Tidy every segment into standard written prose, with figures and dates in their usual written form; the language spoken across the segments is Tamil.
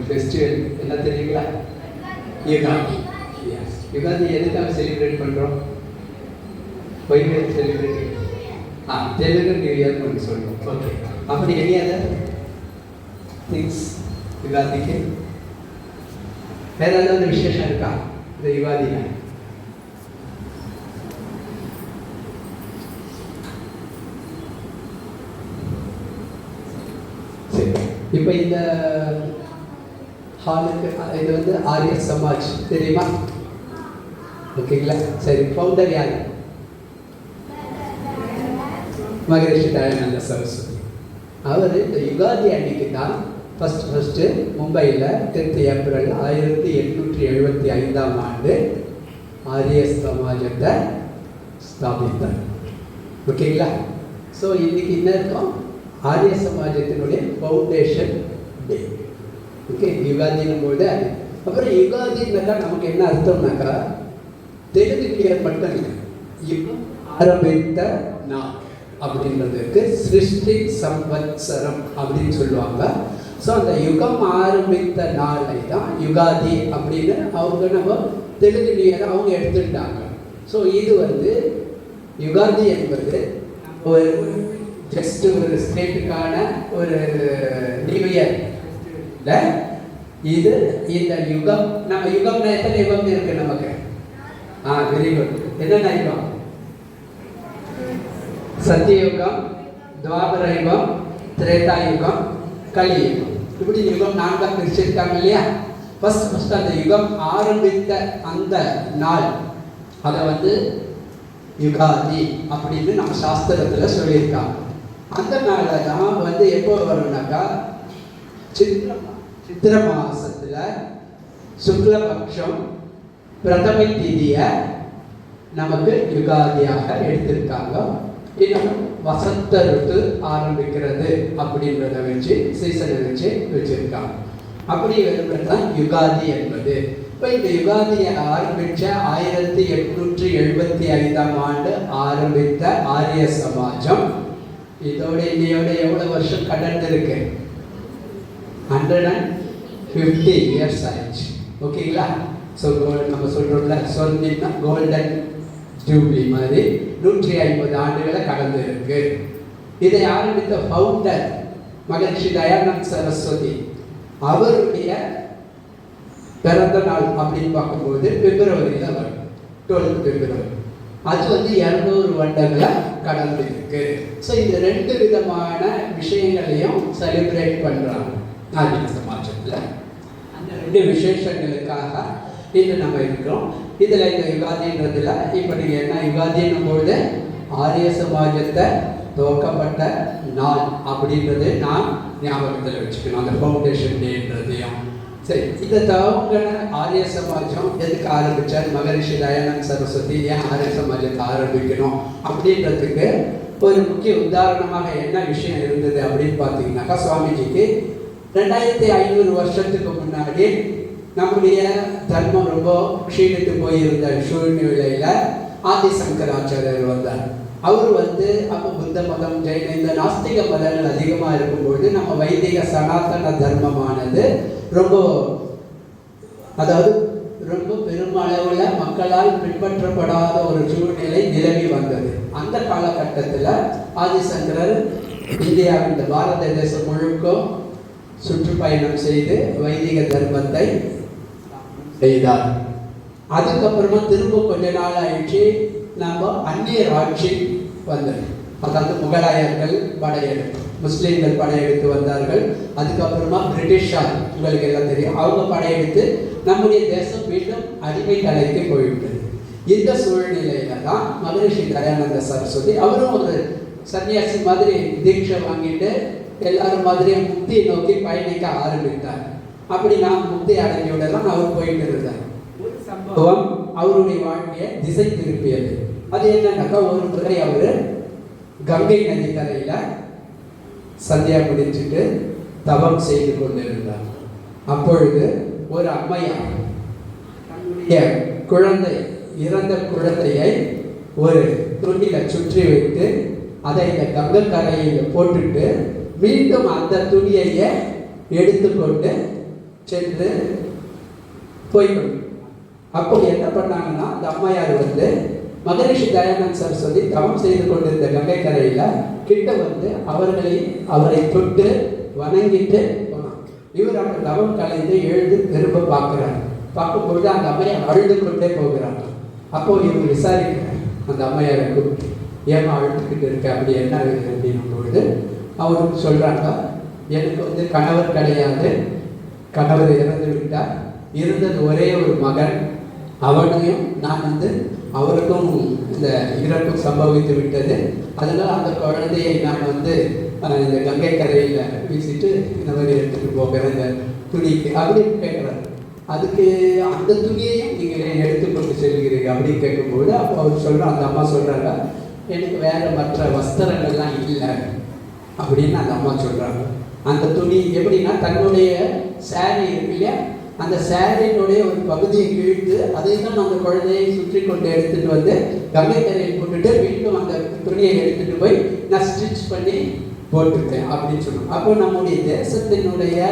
ஃபெஸ்டிவல் என்ன தெரியுங்களா? யுகாதி. யுகாதி எதுக்காக செலிப்ரேட் பண்ணுறோம்? ஒய்வே செலிப்ரேட் தெலுங்கு நியூ இயர் பண்ணி சொல்கிறோம். ஓகே, அப்படி எனி அதர் திங்ஸ் யுகாதிக்கு வேறு ஏதாவது விசேஷம் இருக்கா இந்த யுகாதியில்? சரி, இப்போ இந்த ஹாலுக்கு இது வந்து ஆரிய சமாஜ் தெரியுமா? ஓகேங்களா? சரி, ஃபவுண்டர் யார்? மகரிஷி தயானந்த சரஸ்வதி. அவர் இந்த யுகாதி அன்னைக்கு தான் ஃபஸ்ட்டு மும்பையில் 10th ஏப்ரல் 1875 ஆரிய சமாஜத்தை ஸ்தாபித்தார். ஓகேங்களா? ஸோ இன்னைக்கு என்ன இருக்கும்? ஆரிய சமாஜத்தினுடைய ஃபவுண்டேஷன் டே. ஓகே, யுகாதினும் போது அது. அப்புறம் யுகாதினாக்கா நமக்கு என்ன அர்த்தம்னாக்கா, தெலுங்கு கிளியர் மட்டும் இல்லை, யுகம் ஆரம்பித்த நாள் அப்படின்றதுக்கு சிருஷ்டி சம்வத்சரம் அப்படின்னு சொல்லுவாங்க. ஸோ அந்த யுகம் ஆரம்பித்த நாளை தான் யுகாதி அப்படின்னு அவங்க நம்ம தெலுங்கு நியூயர் அவங்க எடுத்துட்டாங்க. ஸோ இது வந்து யுகாதி என்பது ஒரு ஜஸ்ட் ஒரு ஸ்டேட்டுக்கான ஒரு நியூ இயர் இல்லை. இது இந்த யுகம், நம்ம யுகம்னா எத்தனை யுகம் இருக்கு நமக்கு? Very good. என்னென்ன யுகம்? சத்தியயுகம், துவாபர யுகம், திரேதா யுகம், கலியுகம். இப்படி யுகம் 4 பிரிச்சிருக்காங்க இல்லையா? ஃபர்ஸ்ட் அந்த யுகம் ஆரம்பித்த அந்த நாள் அதை வந்து யுகாதி அப்படின்னு நம்ம சாஸ்திரத்தில் சொல்லியிருக்காங்க. அந்த நாளை தான் வந்து எப்போ வரும்னாக்கா, சித்திர மாசத்துல சுக்லபக்ஷம் பிரதமை திதியை நமக்கு யுகாதியாக எடுத்திருக்காங்க. இன்னும் வசந்த ருத்து ஆரம்பிக்கிறது அப்படின்றத வச்சு சீசனை வச்சு வச்சிருக்காங்க. அப்படி தான் யுகாதி என்பது. இப்போ இந்த யுகாதியை ஆரம்பித்த 1875 ஆரம்பித்த ஆரிய சமாஜம் இதோட இன்னையோட எவ்வளோ வருஷம் கடந்து இருக்கு? 150 இயர்ஸ் ஆயிடுச்சு. ஓகேங்களா? ஸோ நம்ம சொல்கிறோம்ல, சொன்னா கோல்டன் ஜூப்ளி மாதிரி 150 ஆண்டுகளை கடந்து இருக்கு. இதை ஆரம்பித்த ஃபவுண்டர் மகரிஷி தயானந்த சரஸ்வதி. அவருடைய பிறந்த நாள் அப்படின்னு பார்க்கும்போது பிப்ரவரியில் வரும், 12th பிப்ரவரி. அது வந்து 200 வருடங்களை கடந்து இருக்கு. ஸோ இந்த 2 விதமான விஷயங்களையும் செலிப்ரேட் பண்ணுறாங்க ஆரிய சமாஜத்தில். அந்த 2 விசேஷங்களுக்காக இன்று நம்ம இருக்கிறோம். இதில் இந்த யுகாதின்றதுல இப்போ நீங்கள் என்ன யுகாதின்னும் பொழுது ஆரிய சமாஜத்தை துவக்கப்பட்ட நாள் அப்படின்றது நாம் ஞாபகத்தில் வச்சுக்கணும், அந்த ஃபவுண்டேஷன் டேன்றதையும். சரி, இந்த துவங்கின ஆரிய சமாஜம் எதுக்கு ஆரம்பித்தார் மகரிஷி தயானந்த சரஸ்வதி? ஏன் ஆரிய சமாஜத்தை ஆரம்பிக்கணும் அப்படின்றதுக்கு ஒரு முக்கிய உதாரணமாக என்ன விஷயம் இருந்தது அப்படின்னு பார்த்தீங்கன்னாக்கா, சுவாமிஜிக்கு 2500 வருஷத்துக்கு முன்னாடி நம்முடைய தர்மம் ரொம்ப க்ஷீணித்து போயிருந்த சூழ்நிலையில் ஆதிசங்கராச்சாரியர் வந்தார். அவர் வந்து அப்போ புத்த மதம், ஜெயின இந்த நாஸ்திக மதங்கள் அதிகமாக இருக்கும்பொழுது நம்ம வைதிக சனாதன தர்மமானது ரொம்ப பெருமளவில் மக்களால் பின்பற்றப்படாத ஒரு சூழ்நிலை நிலவி வந்தது. அந்த காலகட்டத்தில் ஆதிசங்கரர் இந்தியாவின் இந்த பாரத தேசம் முழுக்கும் சுற்றுப்பயணம் செய்து வைதிக தர்மத்தை செய்தார். அதுக்கப்புறமா திரும்ப கொஞ்ச நாள் ஆயிடுச்சு, நம்ம அந்நியர் ஆட்சி வந்தது. அதாவது முகலாயர்கள் படையெடுத்து, முஸ்லீம்கள் படையெடுத்து வந்தார்கள். அதுக்கப்புறமா பிரிட்டிஷார், உங்களுக்கு எல்லாம் தெரியும், அவங்க படையெடுத்து நம்முடைய தேசம் மீண்டும் அடிமை தலைக்கு போய்விட்டது. இந்த சூழ்நிலையில தான் மகரிஷி தயானந்த சரஸ்வதி அவரும் ஒரு சன்னியாசி மாதிரி தீட்சை வாங்கிட்டு எல்லாரும் மாதிரியும் முக்தியை நோக்கி பயணிக்க ஆரம்பித்தார். அப்படி நாம் முக்தி அடைஞ்சுவிடலாம் அவர் போயிட்டு இருந்தார். ஒரு சம்பவம் அவருடைய வாழ்க்கையை திசை திருப்பியது. அது என்னன்னாக்கா, ஒரு முறை அவர் கங்கை நதி கரையில சந்தியா முடிச்சுட்டு தவம் செய்து கொண்டிருந்தார். அப்பொழுது ஒரு அம்மையார் தன்னுடைய குழந்தை, இறந்த குழந்தையை ஒரு துணியில சுற்றி வைத்து அதை இந்த கங்கை கரையில் போட்டுட்டு மீண்டும் அந்த துணியையே எடுத்துக்கொண்டு சென்று போய்க்கொண்டு அப்போ என்ன பண்ணாங்கன்னா அந்த அம்மையார் வந்து மகரிஷி தயானந்த் சரஸ்வதி தவம் செய்து கொண்டிருந்த கங்கை கரையில கிட்ட வந்து அவரை தொட்டு வணங்கிட்டு போனான். இவர் அந்த தவம் கலைந்து எழுந்து திரும்ப பார்க்கிறார். பார்க்கும்பொழுது அந்த அம்மையார் அழுது கொண்டே போகிறார். அப்போ இவங்க விசாரிக்கிறார் அந்த அம்மையாரை கூப்பிட்டு, ஏமா அழுதுகிட்டு இருக்க, அப்படி என்ன அப்படின்னும் பொழுது அவருக்கு சொல்றாங்க, எனக்கு வந்து கணவர் கிடையாது, கணவர் இறந்து விட்டார், இருந்தது ஒரே ஒரு மகன், அவனையும் நான் வந்து அவருக்கும் இந்த இறப்பு சம்பவித்து விட்டது, அதனால் அந்த குழந்தையை நான் வந்து இந்த கங்கை கரையில் வீசிட்டு இந்த மாதிரி எடுத்துகிட்டு போகிற இந்த துணிக்கு அப்படின்னு கேட்குறாரு. அதுக்கு அந்த துணியையும் நீங்கள் எடுத்துக்கொண்டு செல்கிறீங்க அப்படின்னு கேட்கும்போது அப்போ அவர் சொல்கிறார், அந்த அம்மா சொல்கிறாங்க, எனக்கு வேறு மற்ற வஸ்திரங்கள்லாம் இல்லை அப்படின்னு அந்த அம்மா சொல்கிறாங்க. அந்த துணி எப்படின்னா தன்னுடைய சாரி இருக்கு இல்லையா, அந்த சாரியினுடைய ஒரு பகுதியை கிழித்து அதை தான் அந்த குழந்தையை சுற்றி கொண்டு எடுத்துகிட்டு வந்து கங்கை கரையில் போட்டுட்டு மீண்டும் அந்த துணியை எடுத்துகிட்டு போய் நான் ஸ்டிச் பண்ணி போட்டுட்டேன் அப்படின்னு சொன்னோம். அப்போ நம்முடைய தேசத்தினுடைய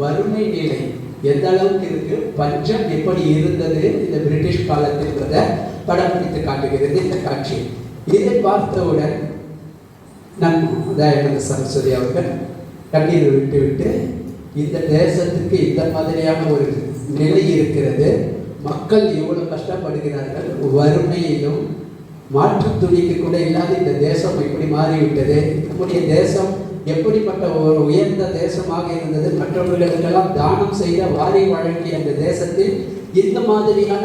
வறுமை நிலை எந்த அளவுக்கு இருக்கு, பஞ்சம் எப்படி இருந்தது இந்த பிரிட்டிஷ் காலத்தின்றத படம் பிடித்து காட்டுகிறது இந்த காட்சி. இதை பார்த்தவுடன் நம்ம தயானந்த சரஸ்வதி அவர்கள் கண்ணீர் விட்டு விட்டு இந்த தேசத்துக்கு இந்த மாதிரியான ஒரு நிலை இருக்கிறது, மக்கள் இவ்வளவு கஷ்டப்படுகிறார்கள், வறுமையிலும் மாற்று துணிக்கு கூட இல்லாத இந்த தேசம் இப்படி மாறிவிட்டது, நம்முடைய தேசம் எப்படிப்பட்ட ஒரு உயர்ந்த தேசமாக இருந்தது, மற்றவர்களுக்கெல்லாம் தானம் செய்த வாரி வழங்கிய அந்த தேசத்தில் இந்த மாதிரியான